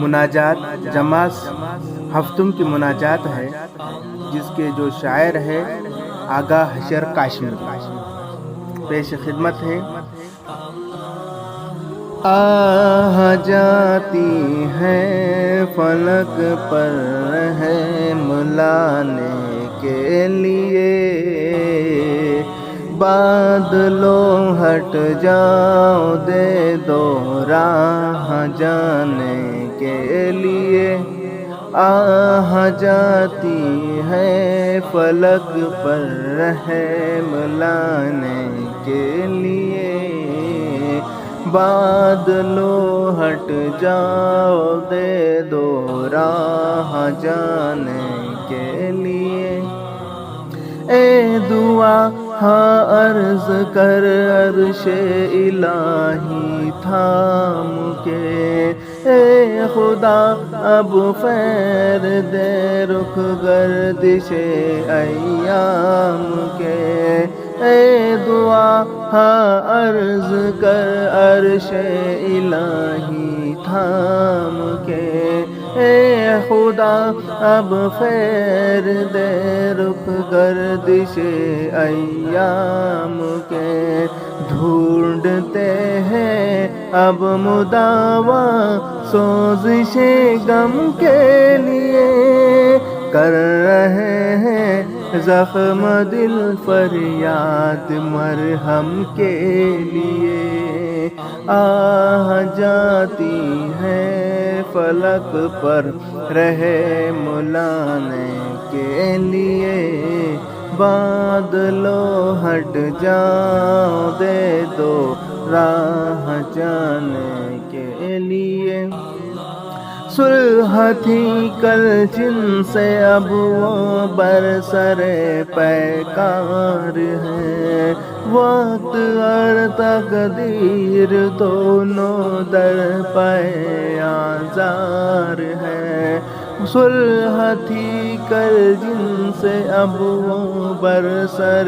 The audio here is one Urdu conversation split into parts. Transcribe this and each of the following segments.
مناجات جماس ہفتم کی مناجات ہے جس کے جو شاعر ہے آغا حشر کاشمی. پیش خدمت ہے. آہ جاتی ہے فلک پر رحم لانے کے لیے، بادلوں ہٹ جاؤ دے دو راہ جانے کے لیے. آہ جاتی ہے فلک پر رحم لانے کے لیے، بادلوں ہٹ جاؤ دے دو راہ جانے کے لیے. اے دعا ہاں عرض کر عرش الہی تھام کے، اے خدا اب پھیر دے رخ گردش ایام کے. اے دعا ہاں عرض کر عرش الہی تھام کے، اے خدا اب پھیر دے رخ گردش ایام کے. ڈھونڈتے ہیں اب مداوا سوزش غم کے لیے، کر رہے ہیں زخم دل فریاد مرہم کے لیے. آہ جاتی ہے فلک پر رحم لانے کے لیے، بادلوں ہٹ جاؤ دے دو راہ جانے کے لیے. صلح تھی کل جن سے اب وہ برسر پیکار ہے، وقت اور تقدیر دونوں در پہ آزار ہے. صلح تھی کل جن سے اب وہ برسر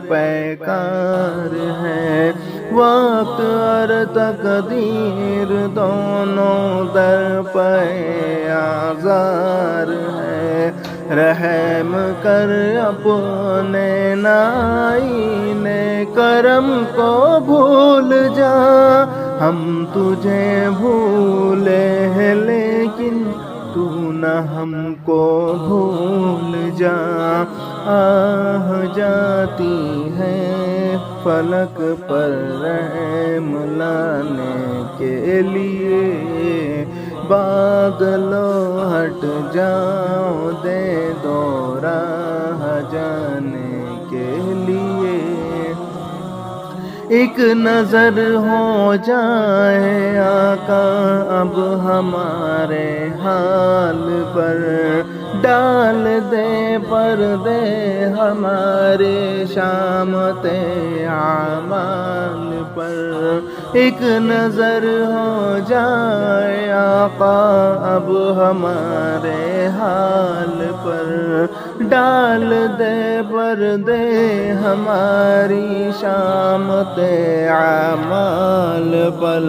پیکار ہے، وقت اور تقدیر دونوں در پہ آزار ہے. رحم کر اپنے نائین کرم کو بھول جا، ہم تجھے بھولے ہیں لیکن تو نہ ہم کو بھول جا. آہ جاتی ہے فلک پر رحم لانے کے لیے، بادلوں ہٹ جاؤ دے دو راہ جانے کے لیے. ایک نظر ہو جائے آقا اب ہمارے حال پر، ڈال دے پردے ہمارے شامت اعمال پر. ایک نظر ہو جائے آقا اب ہمارے حال پر، ڈال دے پردے ہماری شامت اعمال پر.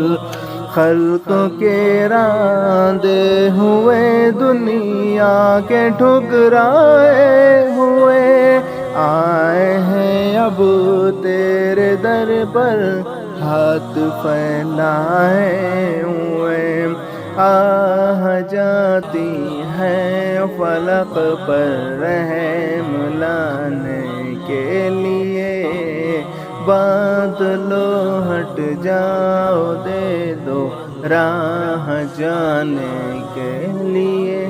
خلق کے راندے ہوئے دنیا کے ٹھکرائے ہوئے، آئے ہیں اب تیرے در پر ہاتھ پھیلائے ہوئے. آہ جاتی ہے فلک پر رحم لانے کے لیے، بادلوں ہٹ جاؤ دے دو راہ جانے کے لیے.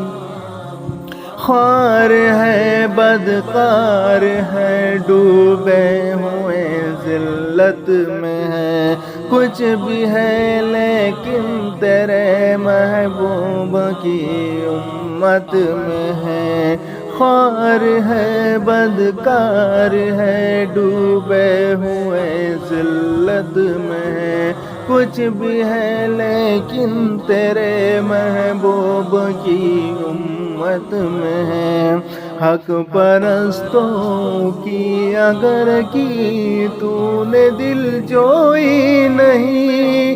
خوار ہے بدکار ہے ڈوبے ہوئے ذلت میں ہے، کچھ بھی ہے لیکن تیرے محبوب کی امت میں ہے. خوار ہے بدکار ہے ڈوبے ہوئے ذلت میں ہے، کچھ بھی ہے لیکن تیرے محبوب کی امت میں ہے. حق پرستوں کی اگر کی تو نے دل جوئی نہیں،